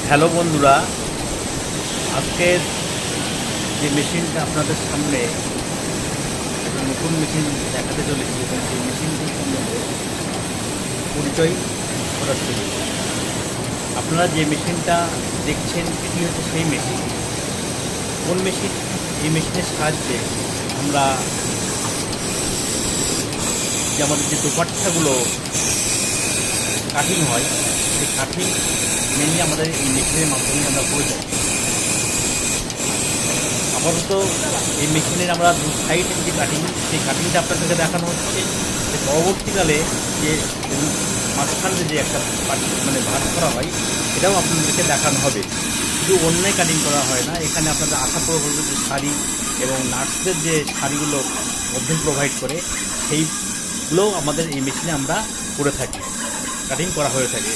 Hello বন্ধুরা, আজকের যে মেশিনটা আপনাদের সামনে একটা নতুন মেশিন দেখাতে চলেছি এবং সেই মেশিনটির সম্বন্ধে পরিচয় করার শুরু। আপনারা যে মেশিনটা দেখছেন এটি হচ্ছে সেই মেশিন। কোন মেশিন? এই মেশিনের সাহায্যে আমরা যে আমাদের যে দোপাট্টাগুলো কাটিং হয়, সেই কাটিং মেনলি আমাদের এই মেশিনের মাধ্যমে আমরা করে থাকি। আপাতত এই মেশিনের আমরা দু সাইডের যে কাটিং, সেই কাটিংটা আপনাদেরকে দেখানো হচ্ছে। যে পরবর্তীকালে যে মাঝখানে যে একটা মানে ভাগ করা হয়, এটাও আপনাদেরকে দেখানো হবে। শুধু অন্যায় কাটিং করা হয় না, এখানে আপনাদের আশা প্রকল্পের যে শাড়ি এবং নার্সদের যে শাড়িগুলো মধ্যে প্রোভাইড করে, সেইগুলোও আমাদের এই মেশিনে আমরা করে থাকি, কাটিং করা হয়ে থাকে।